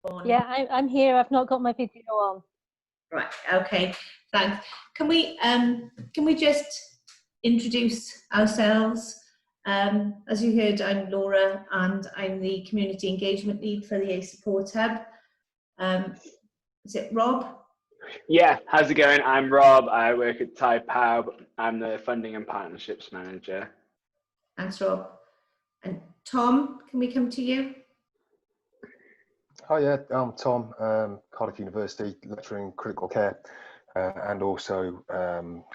on? Yeah, I'm here. I've not got my video on. Right. Okay. Thanks. Can we just introduce ourselves? As you heard, I'm Laura, and I'm the Community Engagement Lead for the A Support Hub. Is it Rob? Yeah, how's it going? I'm Rob. I work at Type Hub. I'm the Funding and Partnerships Manager. Thanks, Rob. And Tom, can we come to you? Hi, yeah, I'm Tom, Cardiff University, lecturer in critical care, and also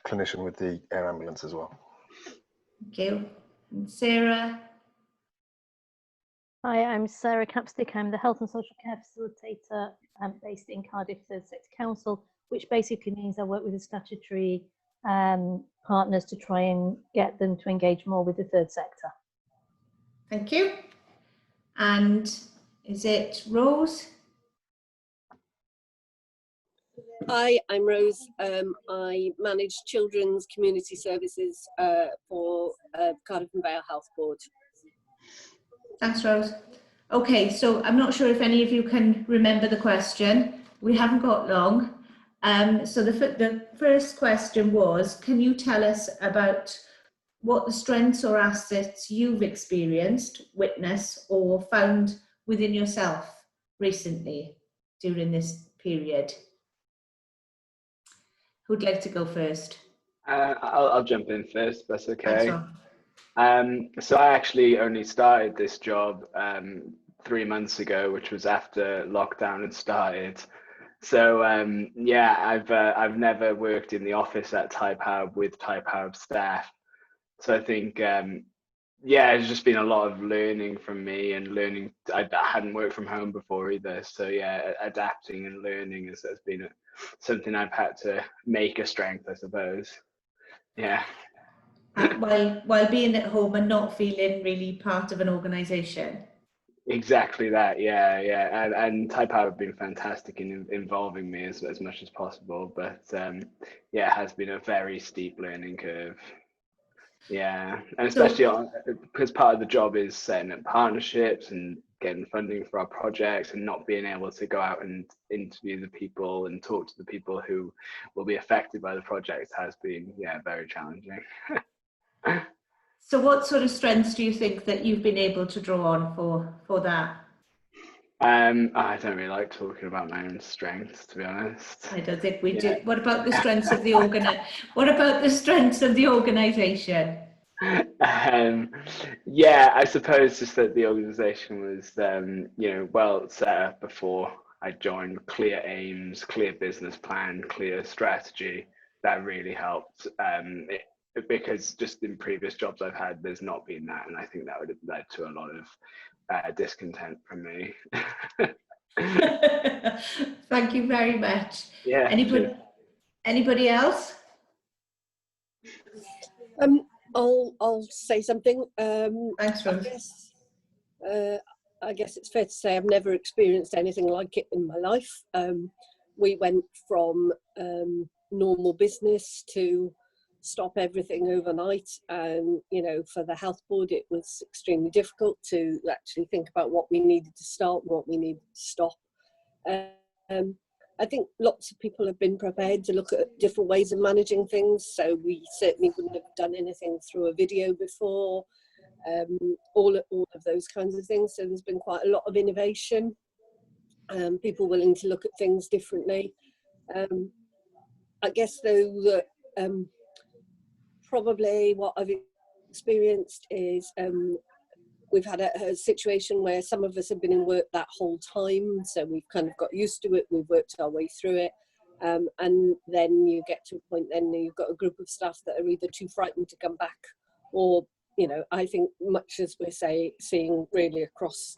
clinician with the air ambulance as well. Thank you. And Sarah? Hi, I'm Sarah Capstick. I'm the Health and Social Care Facilitator based in Cardiff Third Sector Council, which basically means I work with the statutory partners to try and get them to engage more with the third sector. Thank you. And is it Rose? Hi, I'm Rose. I manage children's community services for Cardiff and Vale Health Board. Thanks, Rose. Okay, so I'm not sure if any of you can remember the question. We haven't got long. So the first question was, can you tell us about what the strengths or assets you've experienced, witnessed, or found within yourself recently during this period? Who'd like to go first? I'll jump in first, that's okay. Thanks, So I actually only started this job 3 months ago, which was after lockdown had started. So yeah, I've never worked in the office at Type Hub with Type Hub staff. So I think yeah, it's just been a lot of learning from me and learning. I hadn't worked from home before either. So yeah, adapting and learning has been something I've had to make a strength, I suppose. Yeah. While being at home and not feeling really part of an organisation. Exactly that, yeah. And Type Hub have been fantastic in involving me as much as possible. But yeah, it has been a very steep learning curve. Yeah, and especially because part of the job is setting up partnerships and getting funding for our projects, and not being able to go out and interview the people and talk to the people who will be affected by the project has been, yeah, very challenging. So what sort of strengths do you think that you've been able to draw on for that? I don't really like talking about my own strengths, to be honest. I don't think we do. What about the strengths of the What about the strengths of the organisation? Yeah, I suppose just that the organisation was, you know, well set up before I joined. Clear aims, clear business plan, clear strategy. That really helped. Because just in previous jobs I've had, there's not been that, and I think that would have led to a lot of discontent from me. Thank you very much. Yeah. Anybody else? I'll say something. Thanks, Rose. I guess it's fair to say I've never experienced anything like it in my life. We went from normal business to stop everything overnight, and you know, for the health board it was extremely difficult to actually think about what we needed to start, what we needed to stop. I think lots of people have been prepared to look at different ways of managing things, so we certainly wouldn't have done anything through a video before, all of those kinds of things. So there's been quite a lot of innovation, people willing to look at things differently. I guess though that probably what I've experienced is we've had a situation where some of us have been in work that whole time, so we've kind of got used to it, we've worked our way through it, and then you get to a point, then you've got a group of staff that are either too frightened to come back, or, you know, I think much as we're seeing really across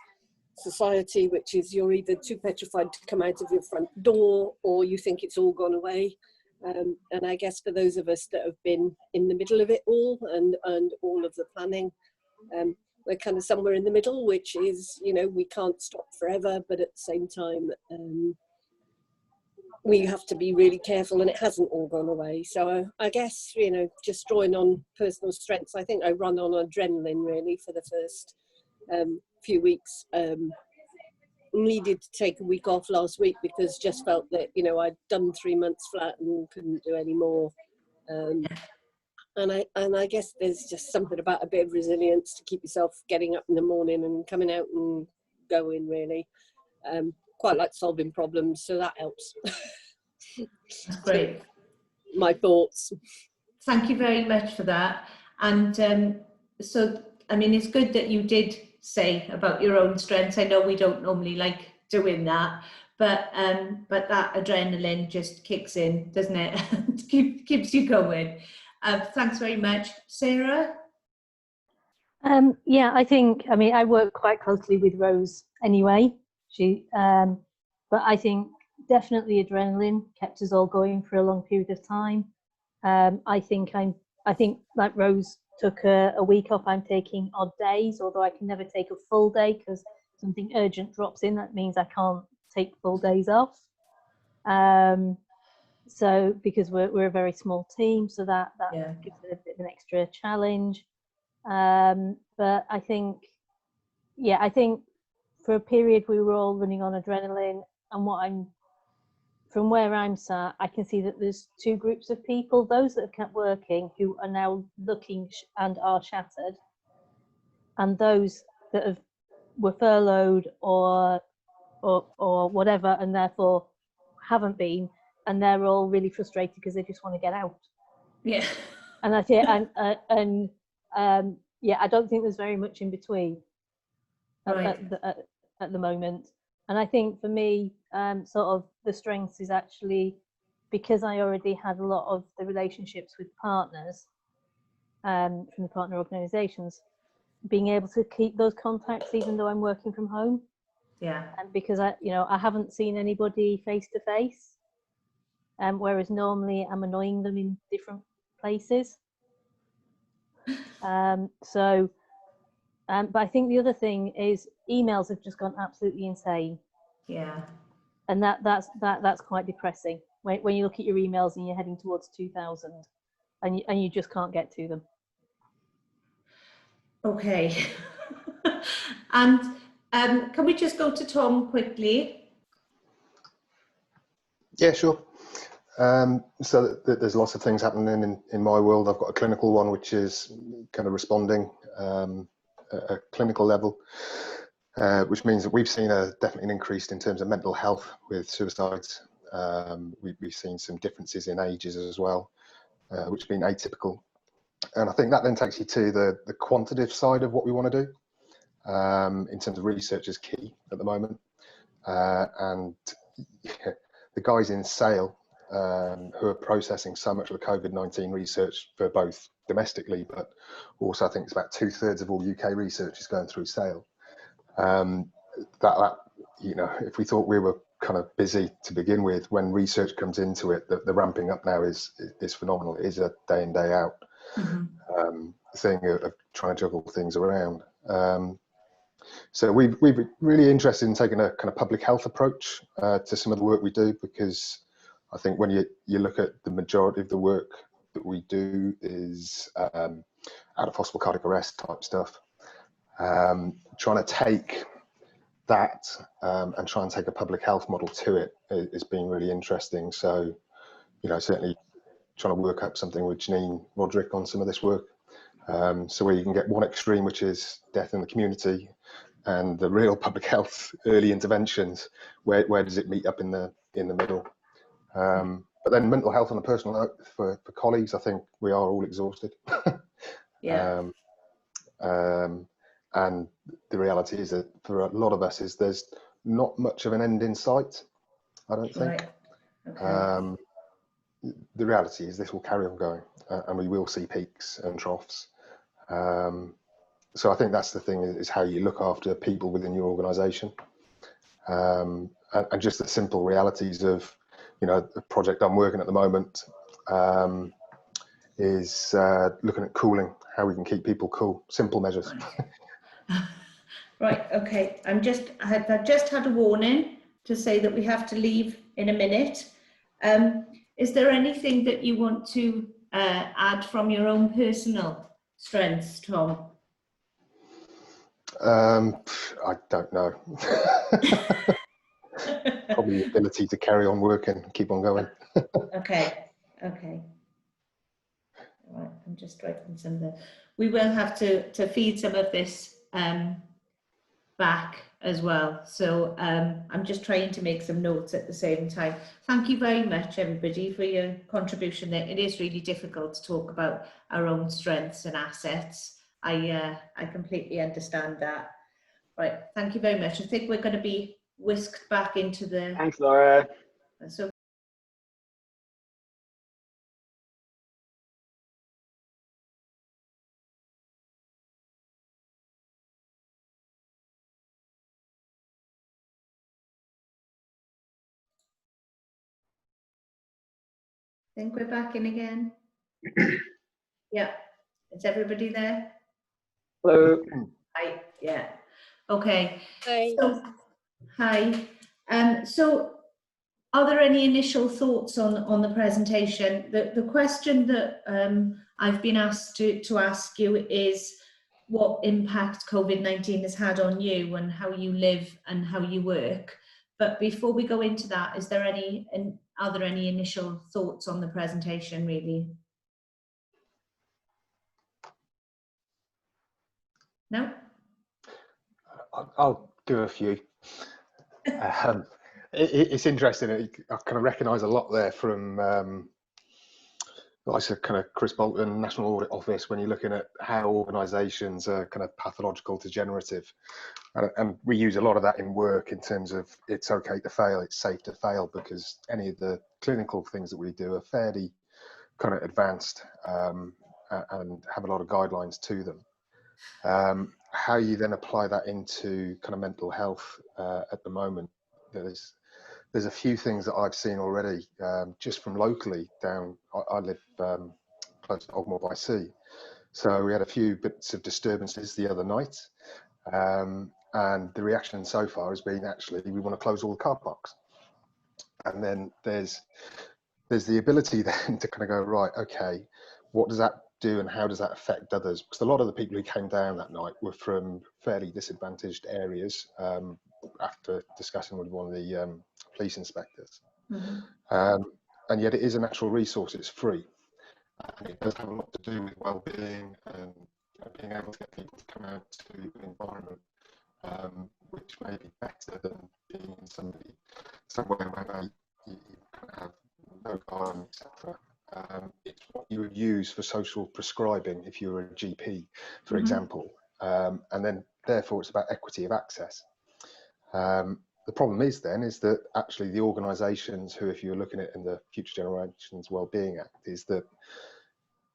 society, which is you're either too petrified to come out of your front door, or you think it's all gone away. And I guess for those of us that have been in the middle of it all and all of the planning, we're kind of somewhere in the middle, which is, you know, we can't stop forever, but at the same time, we have to be really careful, and it hasn't all gone away. So I guess, you know, just drawing on personal strengths, I think I run on adrenaline really for the first few weeks. needed to take a week off last week because just felt that, you know, I'd done 3 months flat and couldn't do any more. And I guess there's just something about a bit of resilience to keep yourself getting up in the morning and coming out and going, really. Quite like solving problems, so that helps. That's great. My thoughts. Thank you very much for that. And so, I mean, it's good that you did say about your own strengths. I know we don't normally like doing that, but that adrenaline just kicks in, doesn't it? Keeps you going. Thanks very much. Sarah? Yeah, I think, I mean, I work quite closely with Rose anyway. But I think definitely adrenaline kept us all going for a long period of time. I think like Rose took a week off, I'm taking odd days, although I can never take a full day because something urgent drops in. That means I can't take full days off. So because we're a very small team, so that gives it a bit of an extra challenge. But I think for a period we were all running on adrenaline, and from where I'm sat, I can see that there's two groups of people: those that have kept working, who are now looking and are shattered, and those that were furloughed or whatever, and therefore haven't been, and they're all really frustrated because they just want to get out. Yeah. And I think, I don't think there's very much in between at the moment. And I think for me, sort of the strengths is actually because I already had a lot of the relationships with partners from the partner organisations, being able to keep those contacts even though I'm working from home. Yeah. And because I haven't seen anybody face to face, whereas normally I'm annoying them in different places. But I think the other thing is emails have just gone absolutely insane. Yeah. And that's quite depressing when you look at your emails and you're heading towards 2,000 and you just can't get to them. Okay. And can we just go to Tom quickly? Yeah, sure. So there's lots of things happening in my world. I've got a clinical one, which is kind of responding at a clinical level, which means that we've seen definitely an increase in terms of mental health with suicides. We've seen some differences in ages as well, which has been atypical. And I think that then takes you to the quantitative side of what we want to do in terms of research is key at the moment. And the guys in Sale who are processing so much of the COVID-19 research for both domestically, but also I think it's about 2/3 of all UK research is going through Sale. That if we thought we were kind of busy to begin with, when research comes into it, the ramping up now is phenomenal. It is a day in, day out thing of trying to juggle things around. So we've really interested in taking a kind of public health approach to some of the work we do, because I think when you look at the majority of the work that we do is out of hospital cardiac arrest type stuff. Trying to take that and try and take a public health model to it is being really interesting. So, certainly trying to work up something with Janine Roderick on some of this work. So where you can get one extreme, which is death in the community, and the real public health early interventions, where does it meet up in the middle? But then mental health on a personal note for colleagues, I think we are all exhausted. Yeah. And the reality is that for a lot of us there's not much of an end in sight, I don't think. Right. Okay. The reality is this will carry on going, and we will see peaks and troughs. So I think that's the thing, is how you look after people within your organisation, and just the simple realities of, the project I'm working at the moment is looking at cooling, how we can keep people cool, simple measures. Right. Okay. I've just had a warning to say that we have to leave in a minute. Is there anything that you want to add from your own personal strengths, Tom? I don't know. Probably the ability to carry on working, keep on going. Okay. Right, I'm just writing some of the. We will have to feed some of this back as well. So I'm just trying to make some notes at the same time. Thank you very much, everybody, for your contribution there. It is really difficult to talk about our own strengths and assets. I completely understand that. Right, thank you very much. I think we're going to be whisked back into the. Thanks, Laura. So. I think we're back in again. Yeah, is everybody there? Hello. Hi, yeah. Okay. Hi. So, hi. So are there any initial thoughts on the presentation? The question that I've been asked to ask you is what impact COVID-19 has had on you and how you live and how you work. But before we go into that, are there any initial thoughts on the presentation, really? No? I'll do a few. It's interesting. I kind of recognise a lot there from, like I said, kind of Chris Bolton, National Audit Office, when you're looking at how organisations are kind of pathological degenerative. And we use a lot of that in work in terms of it's okay to fail, it's safe to fail, because any of the clinical things that we do are fairly kind of advanced and have a lot of guidelines to them. How you then apply that into kind of mental health at the moment, there's a few things that I've seen already just from locally down. I live close to Ogmore by Sea, so we had a few bits of disturbances the other night, and the reaction so far has been actually we want to close all the car parks, and then there's the ability then to kind of go, right, okay, what does that do and how does that affect others? Because a lot of the people who came down that night were from fairly disadvantaged areas after discussing with one of the police inspectors. Mm-hmm. And yet it is a natural resource, it's free. And it does have a lot to do with well-being and being able to get people to come out to an environment which may be better than being in somewhere where you have no garden, etc. It's what you would use for social prescribing if you were a GP, for mm-hmm. example, and then therefore it's about equity of access. The problem is that actually the organisations who, if you're looking at in the Future Generations Wellbeing Act, is that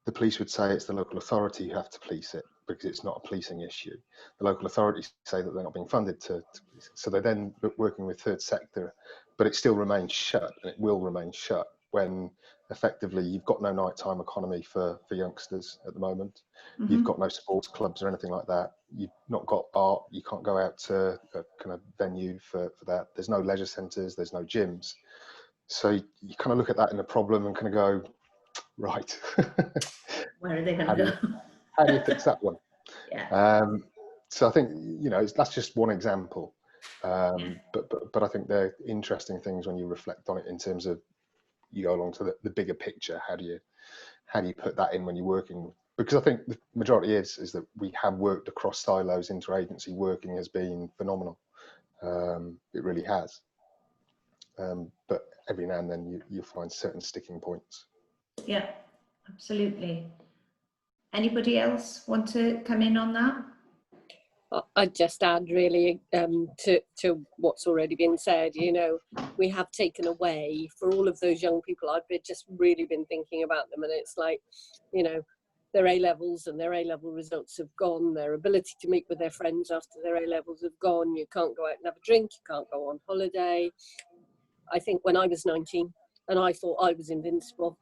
the police would say it's the local authority who have to police it because it's not a policing issue. The local authorities say that they're not being funded to police it. So they're then working with third sector, but it still remains shut, and it will remain shut when effectively you've got no nighttime economy for youngsters at the moment. Mm-hmm. You've got no sports clubs or anything like that. You've not got art. You can't go out to a kind of venue for that. There's no leisure centres. There's no gyms. So you kind of look at that in a problem and kind of go, right. Where are they going to go? How do you fix that one? Yeah. So I think, that's just one example. But I think they're interesting things when you reflect on it in terms of you go along to the bigger picture. How do you put that in when you're working? Because I think the majority is that we have worked across silos. Interagency working has been phenomenal. It really has. But every now and then you find certain sticking points. Yeah, absolutely. Anybody else want to come in on that? I'd just add really to what's already been said. We have taken away for all of those young people. I've just really been thinking about them, and it's like, their A-levels and their A-level results have gone. Their ability to meet with their friends after their A-levels have gone. You can't go out and have a drink. You can't go on holiday. I think when I was 19 and I thought I was invincible,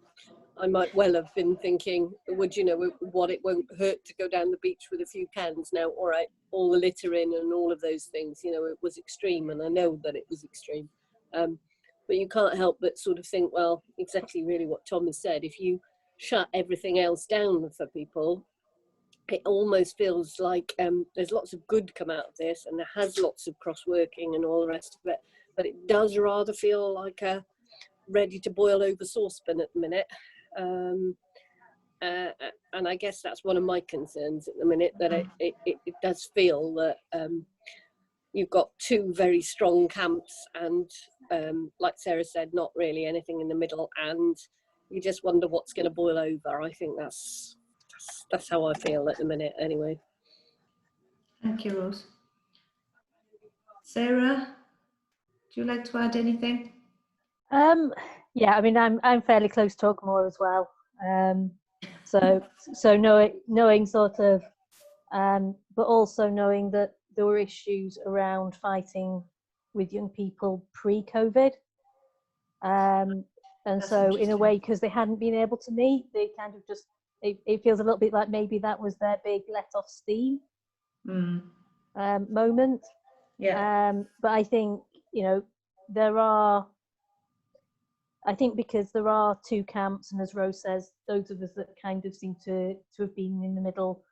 I might well have been thinking, what, it won't hurt to go down the beach with a few cans. Now, all right, all the littering and all of those things, it was extreme, and I know that it was extreme. But you can't help but sort of think, well, exactly really what Tom has said. If you shut everything else down for people, it almost feels like there's lots of good come out of this, and there has lots of cross-working and all the rest of it, but it does rather feel like a ready to boil over saucepan at the minute. And I guess that's one of my concerns at the minute, that it does feel that you've got two very strong camps, and like Sarah said, not really anything in the middle, and you just wonder what's going to boil over. I think that's how I feel at the minute anyway. Thank you, Rose. Sarah, do you like to add anything? Yeah, I mean, I'm fairly close to Ogmore as well. So knowing sort of, but also knowing that there were issues around fighting with young people pre-COVID. And That's so in a interesting. way, because they hadn't been able to meet, they kind of just, it feels a little bit like maybe that was their big let off steam moment. Yeah. But I think, you know, I think because there are two camps, and as Rose says, those of us that kind of seem to have been in the middle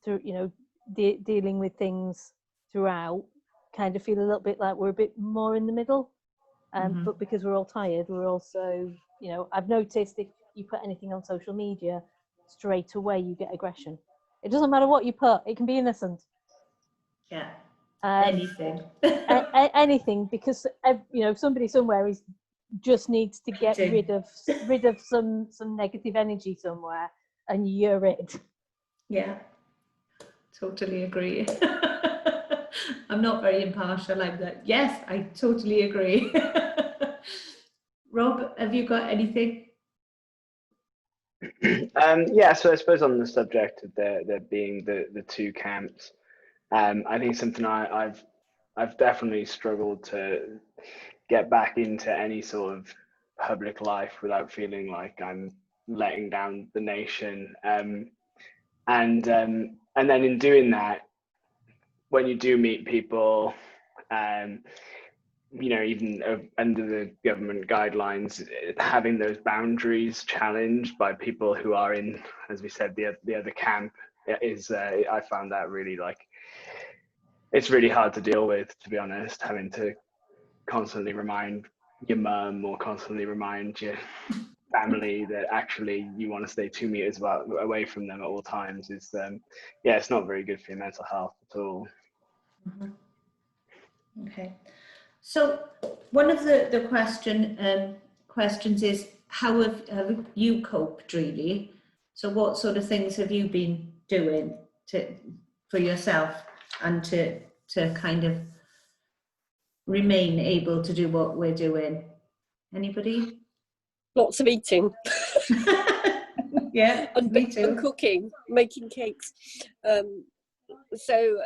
through, you know, dealing with things throughout, kind of feel a little bit like we're a bit more in the middle. But because we're all tired, we're also, you know, I've noticed if you put anything on social media, straight away you get aggression. It doesn't matter what you put, it can be innocent. Yeah. Anything. Anything, because you know, somebody somewhere just needs to get rid of some negative energy somewhere, and you're it. Yeah, totally agree. I'm not very impartial like that. Yes, I totally agree. Rob, have you got anything? Yeah, so I suppose on the subject of there being the two camps, I think something I've definitely struggled to get back into any sort of public life without feeling like I'm letting down the nation. And then in doing that, when you do meet people, you know, even under the government guidelines, having those boundaries challenged by people who are in, as we said, the other camp is, I found that really, like, it's really hard to deal with, to be honest, having to constantly remind your mum or constantly remind your family that actually you want to stay 2 meters away from them at all times is, yeah, it's not very good for your mental health at all. Okay. So one of the questions is, how have you coped, really? So what sort of things have you been doing for yourself and to kind of remain able to do what we're doing? Anybody? Lots of eating. Yeah, me too. And cooking, making cakes. So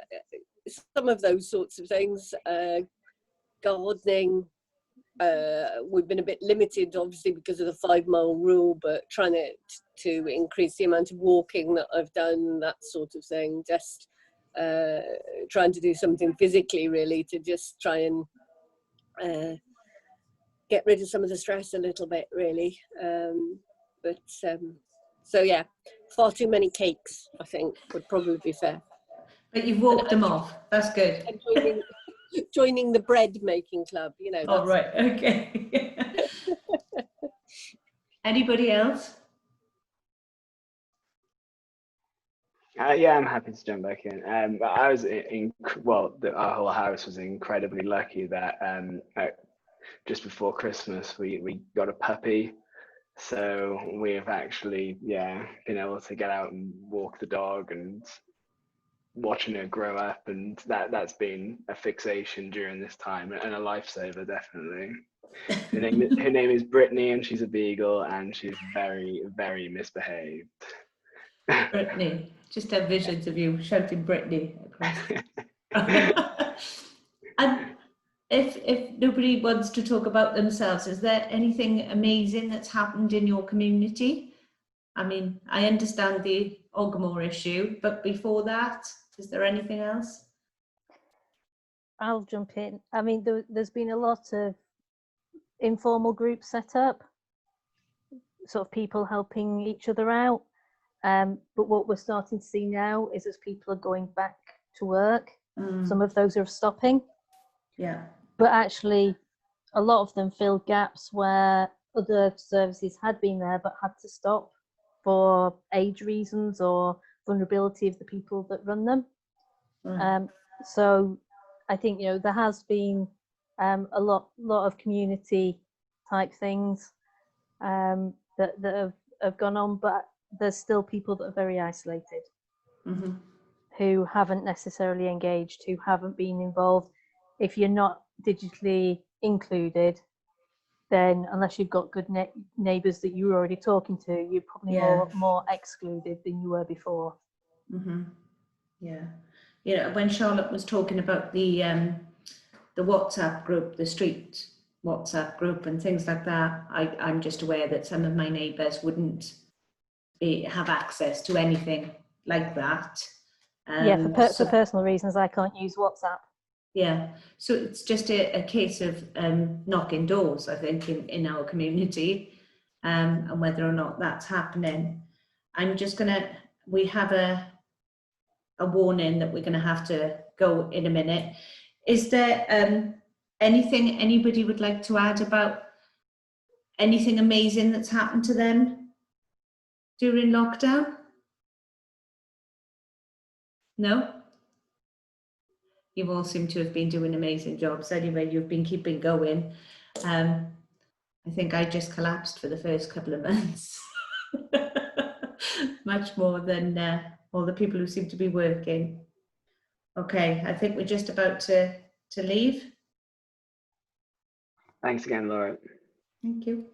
some of those sorts of things, gardening. We've been a bit limited, obviously, because of the 5-mile rule, but trying to increase the amount of walking that I've done, that sort of thing. Just trying to do something physically, really, to just try and get rid of some of the stress a little bit, really. So yeah, far too many cakes, I think, would probably be fair. But you've walked them off. That's good. And joining the bread making club, you know. Oh, right. Okay. Anybody else? Yeah, I'm happy to jump back in. I was our whole house was incredibly lucky that just before Christmas we got a puppy, so we have actually been able to get out and walk the dog and watching her grow up, and that's been a fixation during this time and a lifesaver, definitely. Her name is Brittany, and she's a beagle, and she's very, very misbehaved. Brittany, just have visions of you shouting Brittany across. And if nobody wants to talk about themselves, is there anything amazing that's happened in your community? I mean, I understand the Ogmore issue, but before that, is there anything else? I'll jump in. I mean, there's been a lot of informal groups set up, sort of people helping each other out. But what we're starting to see now is as people are going back to work, some of those are stopping. Yeah. But actually, a lot of them fill gaps where other services had been there but had to stop for age reasons or vulnerability of the people that run them. So I think, you know, there has been a lot of community type things that have gone on, but there's still people that are very isolated, who haven't necessarily engaged, who haven't been involved. If you're not digitally included, then unless you've got good neighbours that you were already talking to, you're probably more excluded than you were before. Yeah. You know, when Charlotte was talking about the WhatsApp group, the street WhatsApp group and things like that, I'm just aware that some of my neighbours wouldn't have access to anything like that. For personal reasons, I can't use WhatsApp. Yeah, so it's just a case of knocking doors, I think, in our community, and whether or not that's happening. I'm just we have a warning that we're gonna have to go in a minute. Is there anything anybody would like to add about anything amazing that's happened to them during lockdown? No? You all seem to have been doing amazing jobs. Anyway, you've been keeping going. I think I just collapsed for the first couple of months. Much more than all the people who seem to be working. Okay, I think we're just about to leave. Thanks again, Laura. Thank you.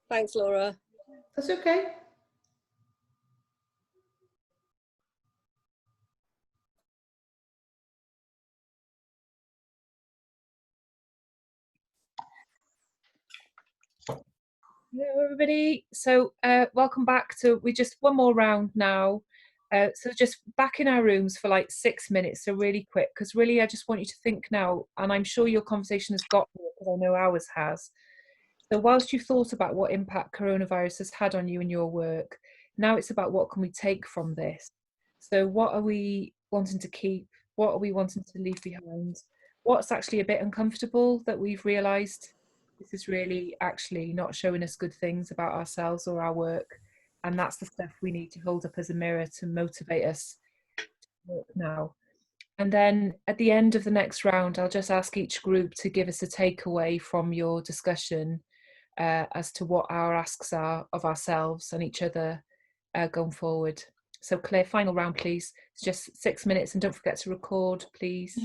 Thanks, Laura. That's okay. Hello everybody, so welcome back to, we just one more round now, so just back in our rooms for like 6 minutes, so really quick, because really I just want you to think now, and I'm sure your conversation has got me because I know ours has. So whilst you've thought about what impact coronavirus has had on you and your work, now it's about what can we take from this. So what are we wanting to keep, what are we wanting to leave behind, what's actually a bit uncomfortable that we've realised this is really actually not showing us good things about ourselves or our work, and that's the stuff we need to hold up as a mirror to motivate us to work now. And then at the end of the next round, I'll just ask each group to give us a takeaway from your discussion as to what our asks are of ourselves and each other going forward. So Claire, final round please. It's just 6 minutes, and don't forget to record, please.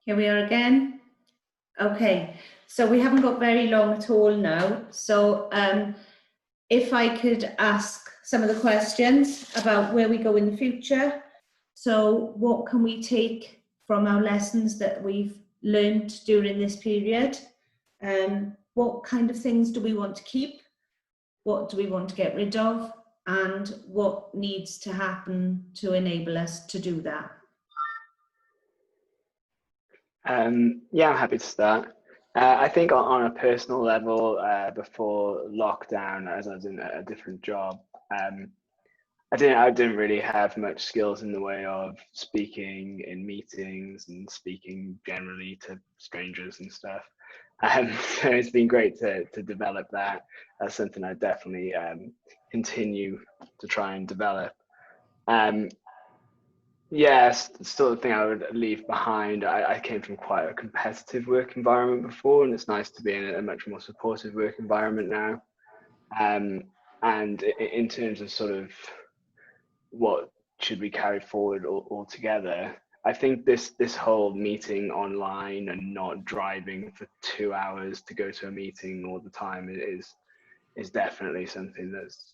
Here we are again. Okay, so we haven't got very long at all now. So if I could ask some of the questions about where we go in the future. So what can we take from our lessons that we've learned during this period? What kind of things do we want to keep? What do we want to get rid of? And what needs to happen to enable us to do that? Yeah, I'm happy to start. I think on a personal level, before lockdown, as I was in a different job, I didn't really have much skills in the way of speaking in meetings and speaking generally to strangers and stuff. So it's been great to develop that. That's something I definitely continue to try and develop. Yes, still the thing I would leave behind. I came from quite a competitive work environment before, and it's nice to be in a much more supportive work environment now. And in terms of sort of what should be carried forward altogether, I think this whole meeting online and not driving for 2 hours to go to a meeting all the time is definitely something that's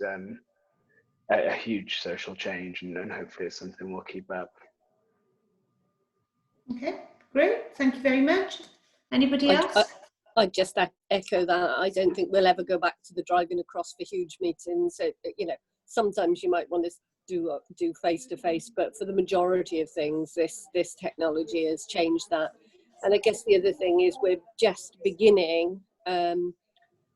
a huge social change, and hopefully it's something we'll keep up. Okay, great. Thank you very much. Anybody else? I just echo that. I don't think we'll ever go back to the driving across for huge meetings. So, you know, sometimes you might want to do face to face, but for the majority of things, this technology has changed that. And I guess the other thing is we're just beginning.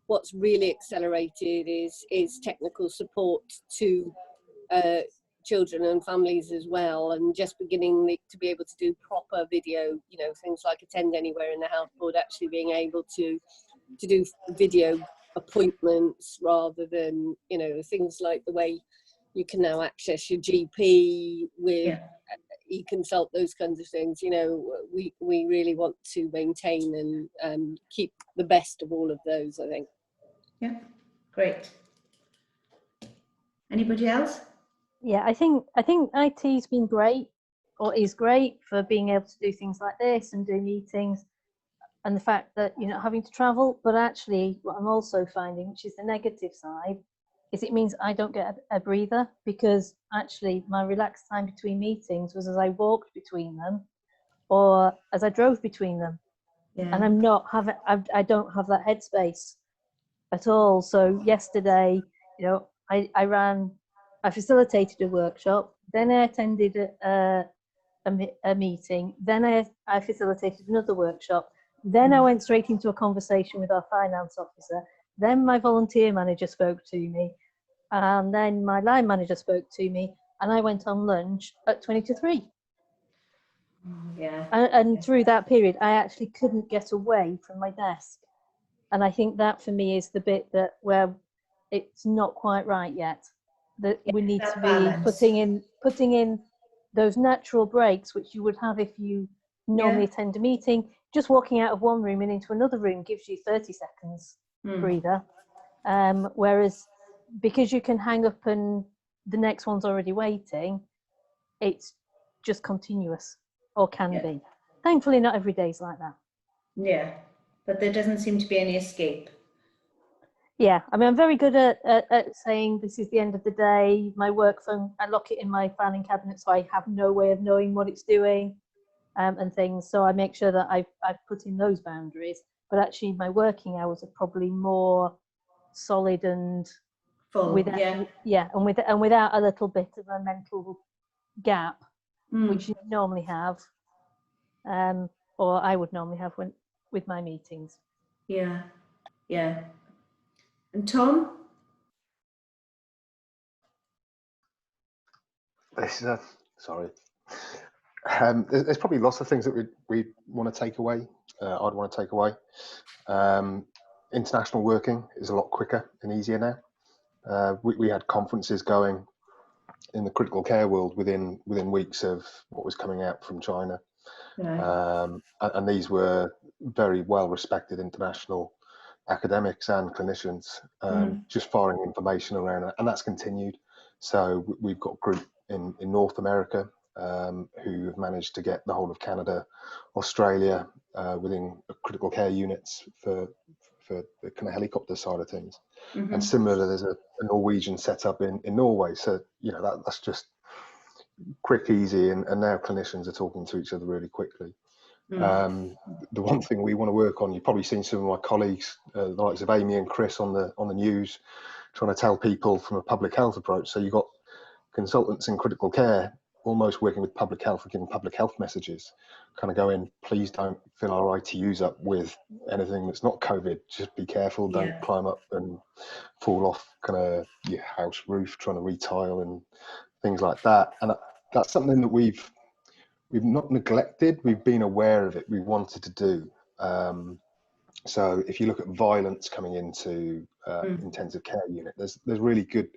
What's really accelerated is technical support to children and families as well, and just beginning to be able to do proper video, you know, things like Attend Anywhere in the Health Board, actually being able to do video appointments rather than, you know, things like the way you can now access your GP with e-consult, those kinds of things. You know, we really want to maintain and keep the best of all of those, I think. Yeah, great. Anybody else? Yeah, I think IT's been great, or is great, for being able to do things like this and do meetings, and the fact that you're not having to travel. But actually, what I'm also finding, which is the negative side, is it means I don't get a breather, because actually my relaxed time between meetings was as I walked between them or as I drove between them. And I'm not having, I don't have that headspace at all. So yesterday, you know, I facilitated a workshop, then I attended a meeting, then I facilitated another workshop, then I went straight into a conversation with our finance officer, then my volunteer manager spoke to me, and then my line manager spoke to me, and I went on lunch at 20 to 3. And through that period, I actually couldn't get away from my desk. And I think that for me is the bit that where it's not quite right yet. That we need to be putting in those natural breaks, which you would have if you normally attend a meeting. Just walking out of one room and into another room gives you 30 seconds breather. Whereas because you can hang up and the next one's already waiting, it's just continuous, or can be. Thankfully, not every day's like that. Yeah, but there doesn't seem to be any escape. Yeah, I mean, I'm very good at saying this is the end of the day. My work phone, I lock it in my filing cabinet, so I have no way of knowing what it's doing, and things. So I make sure that I've put in those boundaries. But actually, my working hours are probably more solid and full. And without a little bit of a mental gap, which you normally have, or I would normally have with my meetings. Yeah. And Tom? Sorry. There's probably lots of things that we want to take away. I'd want to take away. International working is a lot quicker and easier now. We had conferences going in the critical care world within weeks of what was coming out from China. And these were very well respected international academics and clinicians, just firing information around it, and that's continued. So we've got a group in North America who have managed to get the whole of Canada, Australia within critical care units for the kind of helicopter side of things. And similarly, there's a Norwegian setup in Norway. So, you know, that's just quick, easy, and now clinicians are talking to each other really quickly. The one thing we want to work on, you've probably seen some of my colleagues, the likes of Amy and Chris on the news, trying to tell people from a public health approach. So you've got consultants in critical care almost working with public health and giving public health messages, kind of going, please don't fill our ITUs up with anything that's not COVID. Just be careful, don't climb up and fall off kind of your house roof trying to retile and things like that. And that's something that we've not neglected, we've been aware of it, we wanted to do. So if you look at violence coming into intensive care unit, there's really good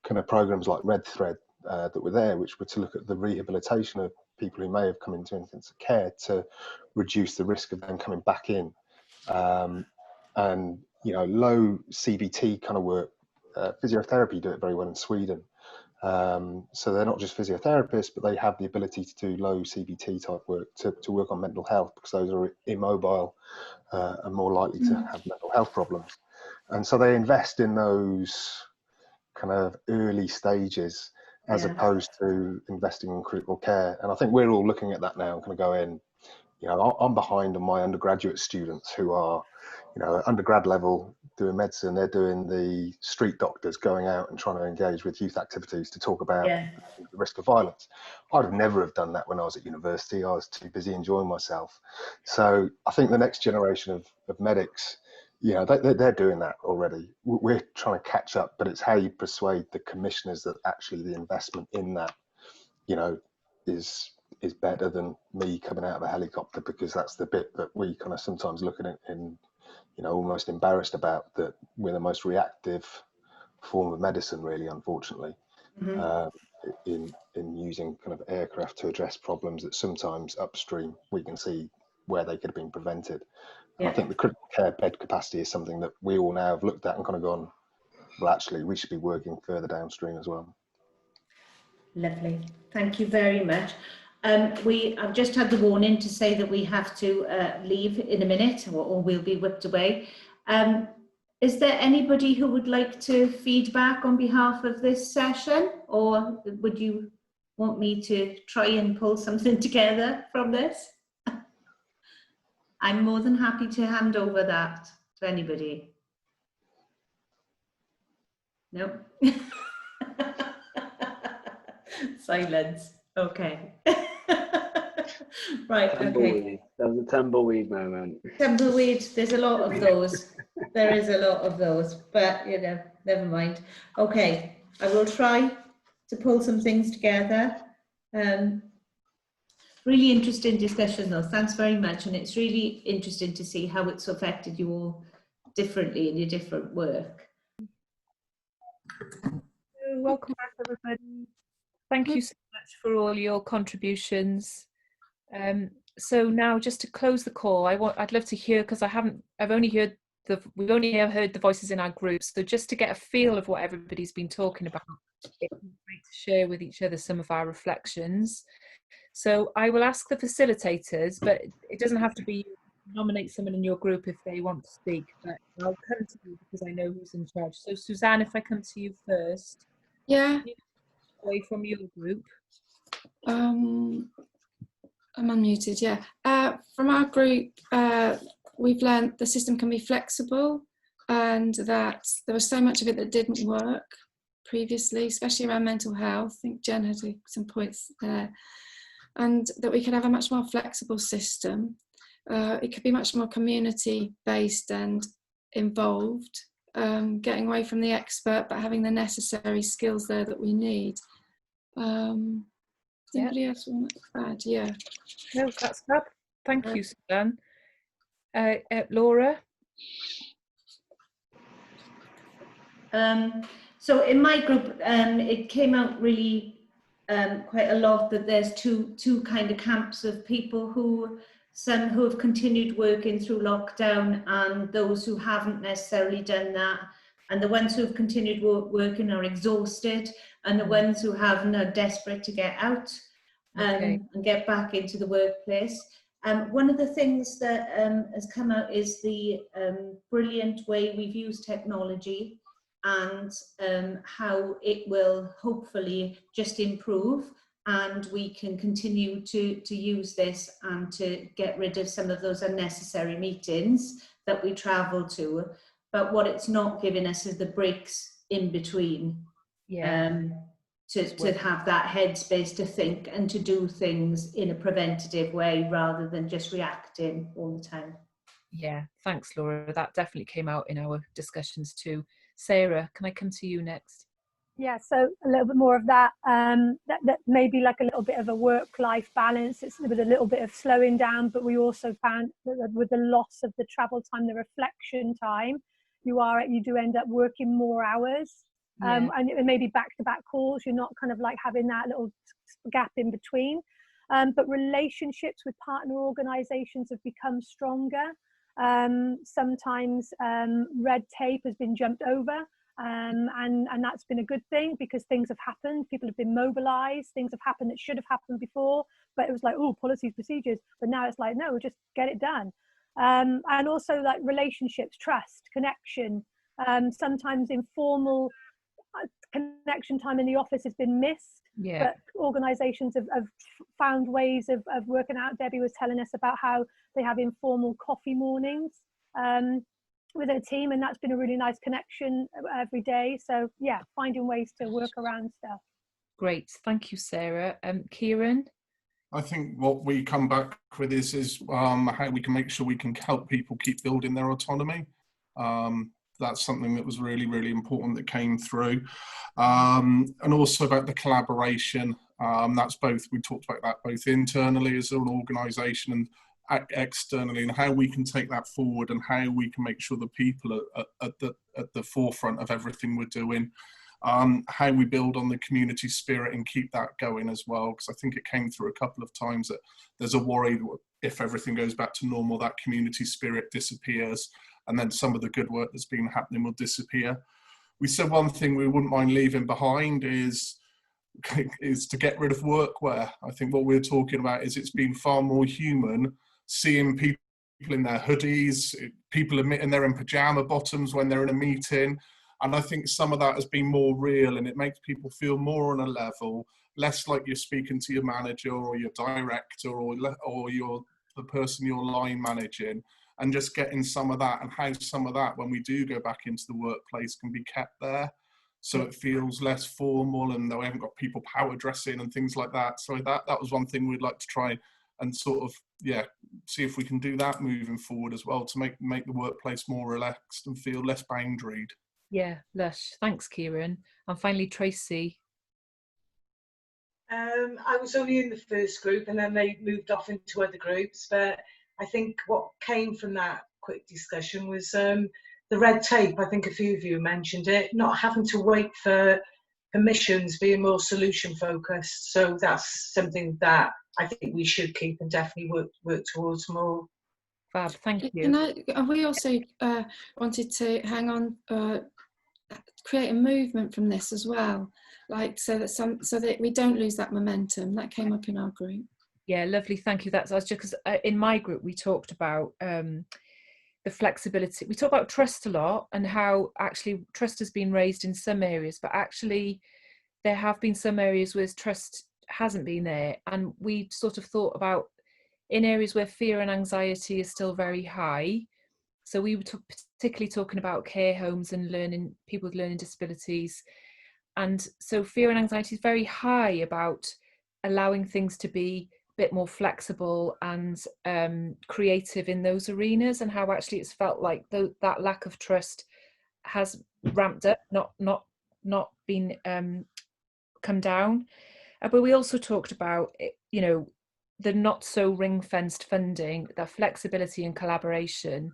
kind of programs like Red Thread that were there, which were to look at the rehabilitation of people who may have come into intensive care to reduce the risk of them coming back in. And, you know, low CBT kind of work, physiotherapy do it very well in Sweden. So they're not just physiotherapists, but they have the ability to do low CBT type work to work on mental health, because those are immobile and more likely to have mental health problems. And so they invest in those kind of early stages as opposed to investing in critical care. And I think we're all looking at that now and kind of going, You know, I'm behind on my undergraduate students who are, you know, at undergrad level doing medicine. They're doing the street doctors, going out and trying to engage with youth activities to talk about Yeah. the risk of violence. I'd have never have done that when I was at university. I was too busy enjoying myself. So I think the next generation of medics, you know, they're doing that already. We're trying to catch up, but it's how you persuade the commissioners that actually the investment in that, you know, is better than me coming out of a helicopter, because that's the bit that we kind of sometimes look at it in, you know, almost embarrassed about, that we're the most reactive form of medicine, really, unfortunately, in using kind of aircraft to address problems that sometimes upstream we can see where they could have been prevented. And I think the critical care bed capacity is something that we all now have looked at and kind of gone, well, actually, we should be working further downstream as well. Lovely. Thank you very much. I've just had the warning to say that we have to leave in a minute, or we'll be whipped away. Is there anybody who would like to feedback on behalf of this session, or would you want me to try and pull something together from this? I'm more than happy to hand over that to anybody. No? Silence. Okay. Right, okay. Tumbleweed. That was a tumbleweed moment. Tumbleweed, there's a lot of those. There is a lot of those, but you know, never mind. Okay, I will try to pull some things together. Really interesting discussion though, thanks very much. And it's really interesting to see how it's affected you all differently in your different work. Welcome back, everybody. Thank you so much for all your contributions. So now, just to close the call, I'd love to hear, because we've only ever heard the voices in our group. So just to get a feel of what everybody's been talking about, it's great to share with each other some of our reflections. So I will ask the facilitators, but it doesn't have to be, nominate someone in your group if they want to speak, but I'll come to you because I know who's in charge. So Suzanne, if I come to you first. Yeah. Away from your group. I'm unmuted, yeah. From our group, we've learned the system can be flexible, and that there was so much of it that didn't work previously, especially around mental health. I think Jen had some points there. And that we could have a much more flexible system. It could be much more community-based and involved, getting away from the expert, but having the necessary skills there that we need. Anybody else want to add? Yeah. No, that's fab. Thank you, Suzanne. Laura? So in my group, it came out really quite a lot that there's two kind of camps of people, some who have continued working through lockdown and those who haven't necessarily done that. And the ones who have continued working are exhausted, and the ones who haven't are desperate to get out and get back into the workplace. One of the things that has come out is the brilliant way we've used technology, and how it will hopefully just improve, and we can continue to use this and to get rid of some of those unnecessary meetings that we travel to. But what it's not giving us is the breaks in between, to have that headspace to think and to do things in a preventative way rather than just reacting all the time. Yeah, thanks, Laura. That definitely came out in our discussions too. Sarah, can I come to you next? Yeah, so a little bit more of that, that maybe like a little bit of a work-life balance. It's with a little bit of slowing down, but we also found that with the loss of the travel time, the reflection time, you do end up working more hours, and maybe back-to-back calls. You're not kind of like having that little gap in between. But relationships with partner organisations have become stronger. Sometimes red tape has been jumped over, and that's been a good thing, because things have happened, people have been mobilized, things have happened that should have happened before, but it was like, oh, policies, procedures, but now it's like, no, just get it done. And also like relationships, trust, connection, sometimes informal connection time in the office has been missed. Yeah. But organisations have found ways of working out. Debbie was telling us about how they have informal coffee mornings with their team, and that's been a really nice connection every day. So yeah, finding ways to work around stuff. Great, thank you, Sarah. Kieran? I think what we come back with is how we can make sure we can help people keep building their autonomy. That's something that was really, really important that came through. And also about the collaboration. That's both, we talked about that both internally as an organisation and externally, and how we can take that forward and how we can make sure the people are at the forefront of everything we're doing. How we build on the community spirit and keep that going as well, because I think it came through a couple of times that there's a worry that if everything goes back to normal, that community spirit disappears, and then some of the good work that's been happening will disappear. We said one thing we wouldn't mind leaving behind is to get rid of workwear. I think what we're talking about is it's been far more human, seeing people in their hoodies, people admitting they're in pajama bottoms when they're in a meeting. And I think some of that has been more real, and it makes people feel more on a level, less like you're speaking to your manager or your director or you're the person you're line managing, and just getting some of that, and how some of that, when we do go back into the workplace, can be kept there. So it feels less formal, and we haven't got people power dressing and things like that. So that was one thing we'd like to try and sort of, yeah, see if we can do that moving forward as well, to make the workplace more relaxed and feel less boundaried. Yeah, lush. Thanks, Kieran. And finally, Tracy. I was only in the first group, and then they moved off into other groups. But I think what came from that quick discussion was the red tape. I think a few of you mentioned it, not having to wait for permissions, being more solution focused. So that's something that I think we should keep and definitely work towards more. Fab, thank you. We also wanted to hang on, create a movement from this as well, like so that we don't lose that momentum. That came up in our group. Yeah, lovely, thank you. That's just because in my group we talked about the flexibility. We talk about trust a lot, and how actually trust has been raised in some areas, but actually there have been some areas where trust hasn't been there. And we sort of thought about in areas where fear and anxiety is still very high. So we were particularly talking about care homes and people with learning disabilities. And so fear and anxiety is very high about allowing things to be a bit more flexible and creative in those arenas, and how actually it's felt like that lack of trust has ramped up, not been come down. But we also talked about, you know, the not so ring-fenced funding, the flexibility and collaboration,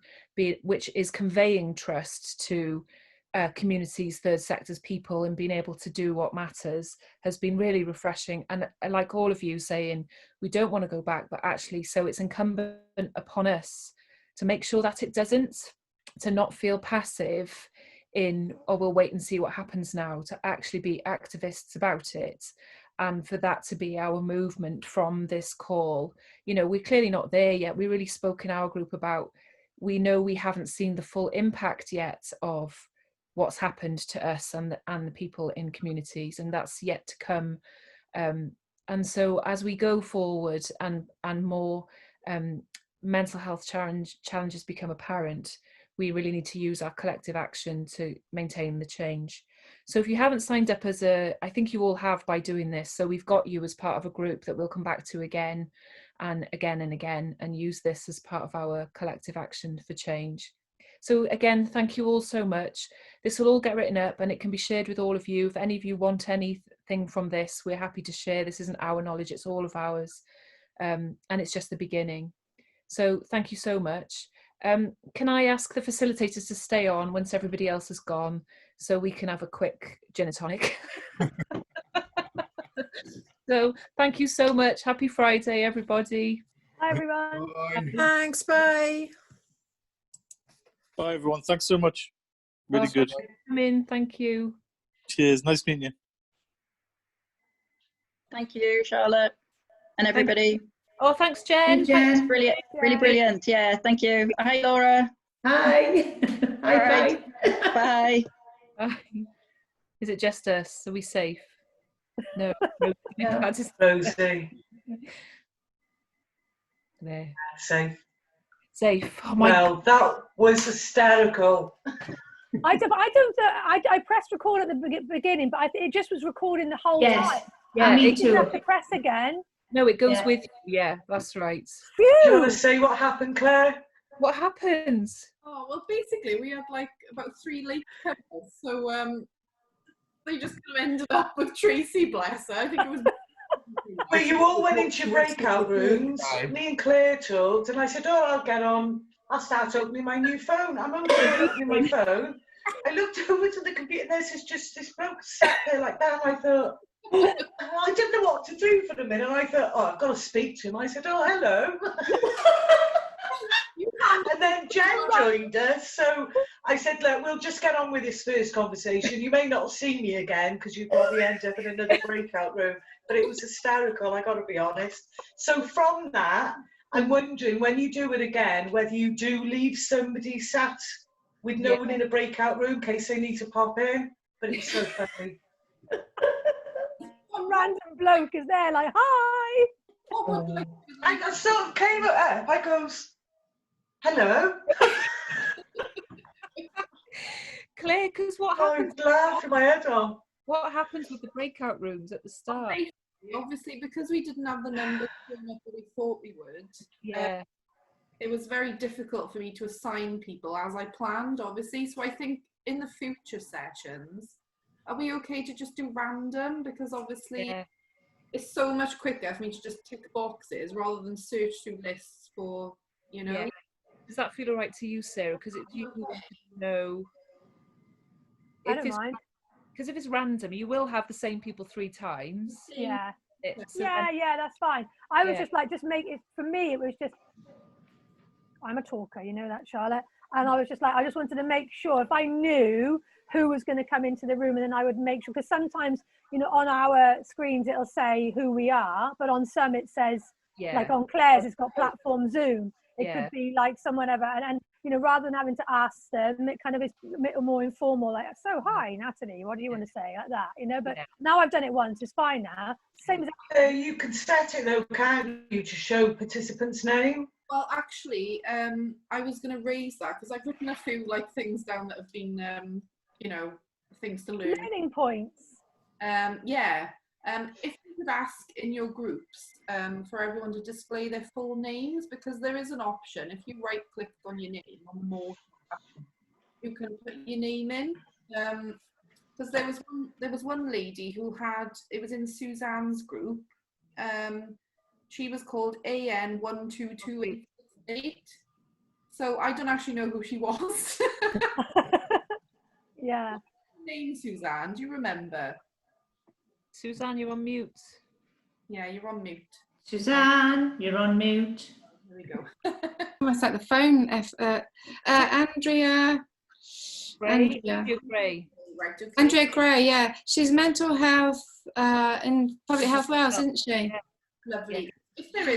which is conveying trust to communities, third sectors, people, and being able to do what matters, has been really refreshing. And like all of you saying, we don't want to go back, but actually, so it's incumbent upon us to make sure that it doesn't, to not feel passive in, oh, we'll wait and see what happens now, to actually be activists about it. And for that to be our movement from this call. You know, we're clearly not there yet. We really spoke in our group about, we know we haven't seen the full impact yet of what's happened to us and the people in communities, and that's yet to come. And so as we go forward and more mental health challenges become apparent, we really need to use our collective action to maintain the change. So if you haven't signed up I think you all have by doing this. So we've got you as part of a group that we'll come back to again and again and again, and use this as part of our collective action for change. So again, thank you all so much. This will all get written up and it can be shared with all of you. If any of you want anything from this, we're happy to share. This isn't our knowledge, it's all of ours. And it's just the beginning. So thank you so much. Can I ask the facilitators to stay on once everybody else has gone, so we can have a quick gin and tonic? So thank you so much. Happy Friday, everybody. Bye, everyone. Bye. Thanks, bye. Bye, everyone. Thanks so much. Really good. Come in. Thank you. Cheers. Nice meeting you. Thank you, Charlotte, and everybody. Oh, thanks, Jen. Thanks, brilliant. Really brilliant. Yeah, thank you. Hi, Laura. Hi. Hi, All right. Bye. Bye. Is it just us? Are we safe? No. No. Rosie. There. Safe. Safe. Oh my Well, that was hysterical. I pressed record at the beginning, but it just was recording the whole Yes. time. Yeah, me You didn't too. have to press again. No, it goes Yeah. with you. Yeah, that's right. Do you want Phew! to say what happened, Claire? What happens? Oh, well, basically, we had like about 3 late couples, so they just kind of ended up with Tracy, bless her. I think it was. Well, you all went into your breakout rooms. Me and Claire talked, and I said, "Oh, I'll get on. I'll start opening my new phone." I'm opening my phone. I looked over to the computer, and there's just this bloke sat there like that. And I thought, I didn't know what to do for a minute. And I thought, oh, I've got to speak to him. I said, "Oh, hello." And then Jen joined us, so I said, look, we'll just get on with this first conversation. You may not see me again because you probably end up in another breakout room, but it was hysterical, I got to be honest. So from that, I'm wondering, when you do it again, whether you do leave somebody sat with no one in a breakout room in case they need to pop in, but it was so funny. Some random bloke is there like, hi! I sort of came up, I goes, hello. Claire, because what happens? I laughed my head off. What happens with the breakout rooms at the start? Obviously, because we didn't have the numbers that we thought we would. Yeah. It was very difficult for me to assign people as I planned, obviously. So I think in the future sessions, are we okay to just do random? Because obviously it's so much quicker for me to just tick boxes rather than search through lists for, you know. Yeah. Does that feel all right to you, Sarah? Because if you know, I don't mind. Because if it's random, you will have the same people 3 times. Yeah. So Yeah, that's fine. I was just like, just make it, for me, it was just, I'm a talker, you know that, Charlotte? And I was just like, I just wanted to make sure if I knew who was going to come into the room, and then I would make sure, because sometimes, you know, on our screens, it'll say who we are, but on some it says, like on Claire's, it's got platform Zoom. It could be like someone ever, and you know, rather than having to ask them, it kind of is a little more informal, like, so hi, Natalie, what do you want to say, like that, you know? But now I've done it once, it's fine now. Same as you can set it though, can't you, to show participants' name? Well, actually, I was going to raise that because I've written a few like things down that have been, you know, things to learn. Learning points. If you could ask in your groups for everyone to display their full names, because there is an option. If you right-click on your name on the more, you can put your name in. Because there was one lady who had, it was in Suzanne's group. She was called AN1228. So I don't actually know who she was. Yeah. Name Suzanne, do you remember? Suzanne, you're on mute. Yeah, you're on mute. Suzanne, you're on mute. There we go. Almost like the phone. Andrea. Gray. Andrea Gray, yeah. She's mental health in public health Wales, isn't she? Lovely.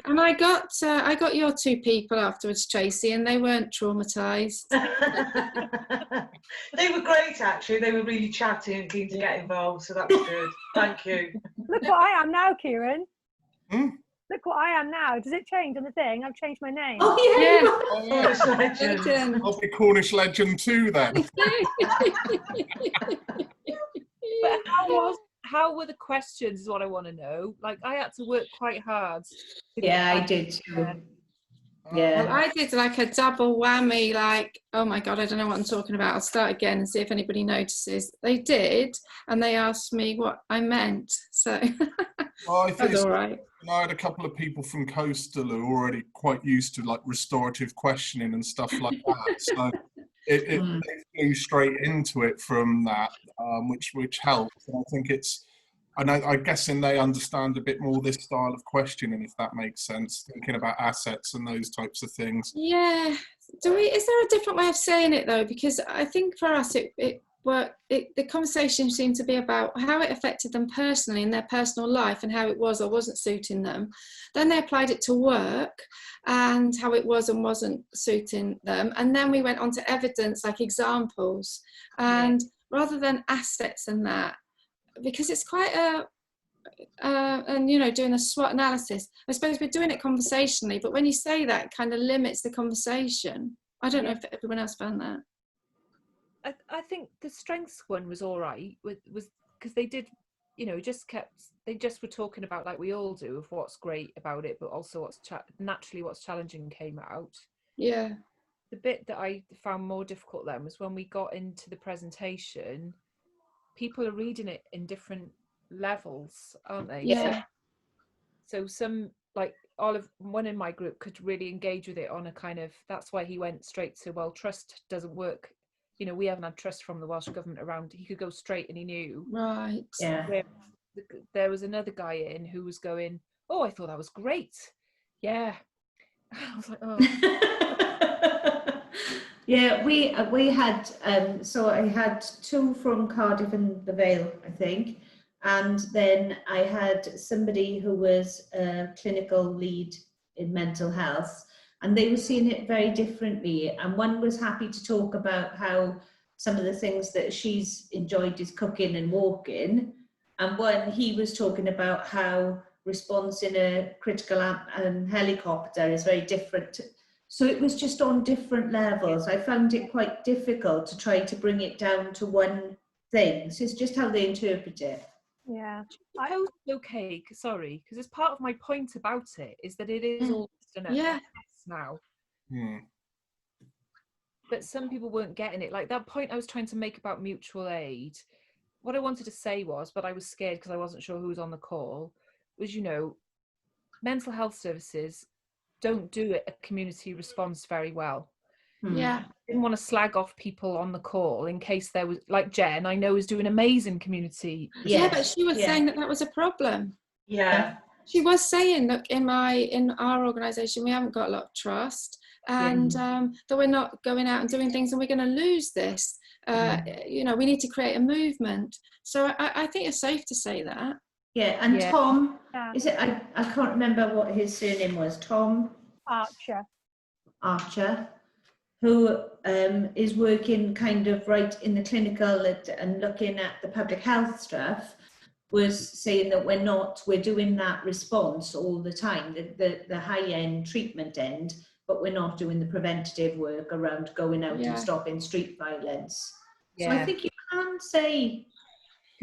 And I got your 2 people afterwards, Tracy, and they weren't traumatised. They were great, actually. They were really chatty and keen to get involved, so that was good. Thank you. Look what I am now, Kieran. Look what I am now. Does it change on the thing? I've changed my name. Oh, yeah. Cornish legend. I'll be Cornish legend too then. But how were the questions is what I want to know. Like, I had to work quite hard. I did too. Yeah. Well, I did like a double whammy, like, oh my God, I don't know what I'm talking about. I'll start again and see if anybody notices. They did, and they asked me what I meant. So Well, I think that's all right. I had a couple of people from Coastal who are already quite used to like restorative questioning and stuff like that. So it flew straight into it from that, which helped. And I think I'm guessing they understand a bit more this style of questioning, if that makes sense, thinking about assets and those types of things. Yeah. Is there a different way of saying it though? Because I think for us, the conversation seemed to be about how it affected them personally in their personal life and how it was or wasn't suiting them. Then they applied it to work and how it was and wasn't suiting them. And then we went on to evidence, like examples. And rather than assets and that, because it's quite and you know, doing a SWOT analysis. I suppose we're doing it conversationally, but when you say that, it kind of limits the conversation. I don't know if everyone else found that. I think the strengths one was all right, was because they did, you know, they just were talking about, like we all do, of what's great about it, but also what's naturally what's challenging came out. Yeah. The bit that I found more difficult then was when we got into the presentation, people are reading it in different levels, aren't they? Yeah. So some, like one in my group could really engage with it on a kind of, that's why he went straight to, well, trust doesn't work. You know, we haven't had trust from the Welsh Government around. He could go straight and he knew. Right. Yeah. There was another guy in who was going, oh, I thought that was great. Yeah. I was like, oh. Yeah, we had, so I had 2 from Cardiff and the Vale, I think. And then I had somebody who was a clinical lead in mental health, and they were seeing it very differently. And one was happy to talk about how some of the things that she's enjoyed is cooking and walking. And one, he was talking about how response in a critical helicopter is very different. So it was just on different levels. I found it quite difficult to try to bring it down to one thing. So it's just how they interpret it. Yeah. I suppose it's okay, sorry, because it's part of my point about it, is that it is all just an yeah. now. Hmm. But some people weren't getting it. Like that point I was trying to make about mutual aid, what I wanted to say was, but I was scared because I wasn't sure who was on the call, was, you know, mental health services don't do a community response very well. Yeah. I didn't want to slag off people on the call in case there was, like Jen, I know is doing amazing community. Yeah, but she was saying that was a problem. Yeah. She was saying, look, in our organisation, we haven't got a lot of trust, and that we're not going out and doing things, and we're going to lose this. You know, we need to create a movement. So I think it's safe to say that. Yeah, and Tom, is it? I can't remember what his surname was. Tom Archer, who is working kind of right in the clinical and looking at the public health stuff, was saying that we're doing that response all the time, the high-end treatment end, but we're not doing the preventative work around going out and stopping street violence. So I think you can say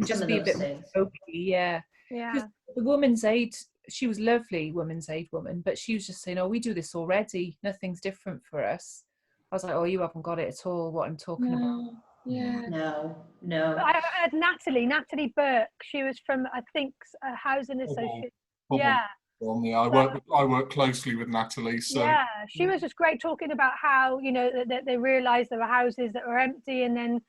just be a bit more okay, yeah. Because the women's aid, she was lovely, women's aid woman, but she was just saying, oh, we do this already, nothing's different for us. I was like, oh, you haven't got it at all, what I'm talking about. Yeah. No. I had Natalie Burke. She was from, I think, a housing association. Yeah. I work closely with Natalie. So yeah, she was just great, talking about how, you know, that they realised there were houses that were empty, and then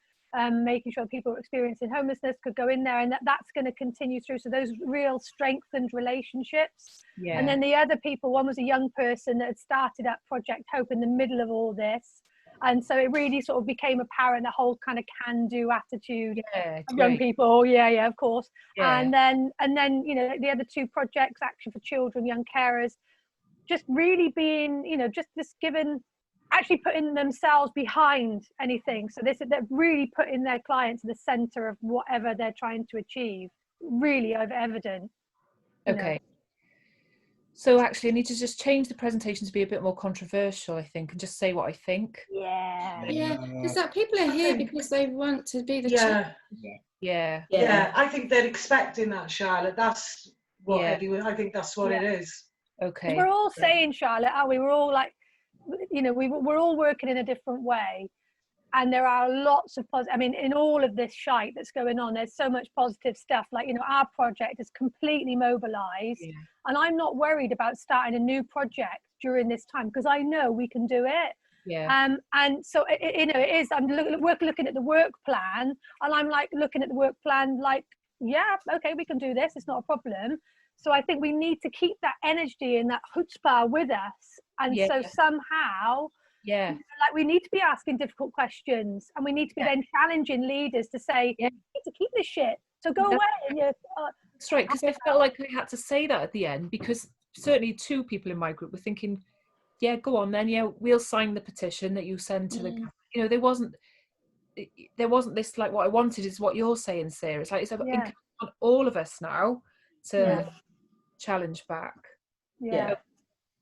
making sure people experiencing homelessness could go in there, and that's going to continue through. So those real strengthened relationships. Yeah. And then the other people, one was a young person that had started up Project Hope in the middle of all this. And so it really sort of became apparent, the whole kind of can-do attitude of young people. Yeah, of course. Yeah. And then, you know, the other 2 projects, Action for Children, Young Carers, just really being, you know, just given, actually putting themselves behind anything. So they're really putting their clients at the centre of whatever they're trying to achieve. Really evident. Okay. So actually, I need to just change the presentation to be a bit more controversial, I think, and just say what I think. Yeah. Yeah, because that people are here because they want to be the change. Yeah. I think they're expecting that, Charlotte. That's what everyone. I think that's what it is. Okay. We're all saying, Charlotte, are we? We're all like, you know, we're all working in a different way. And there are lots of positive, I mean, in all of this shite that's going on, there's so much positive stuff. Like, you know, our project is completely mobilized, and I'm not worried about starting a new project during this time, because I know we can do it. Yeah. And so, you know, it is, I'm looking at the work plan, and I'm like looking at the work plan like, yeah, okay, we can do this. It's not a problem. So I think we need to keep that energy and that chutzpah with us. And so somehow, like, we need to be asking difficult questions, and we need to be then challenging leaders to say, you need to keep this shit, so go away. And that's right, because I felt like I had to say that at the end, because certainly 2 people in my group were thinking, yeah, go on then, we'll sign the petition that you send to the, you know, there wasn't, there wasn't this like what I wanted is what you're saying, Sarah. It's like it's Yeah. on all of us now to Yeah. challenge back. Yeah.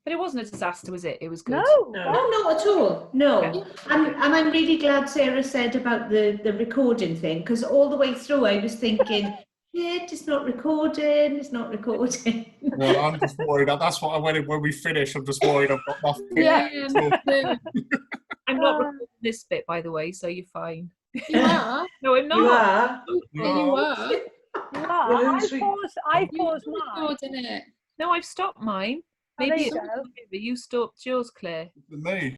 But it wasn't a disaster, was it? It was good. No, No, not at all. No. Yeah. And I'm really glad Sarah said about the recording thing, because all the way through I was thinking, shit, it's not recording, it's not recording. No, I'm just worried. That's what I went in when we finish. I'm just worried I've got nothing. Yeah. I'm not recording this bit, by the way, so you're fine. You are. No, I'm not. You are. Yeah, you are. I paused You mine. recording it. No, I've stopped mine. Oh, there Maybe you go. you stopped yours, Claire. Me.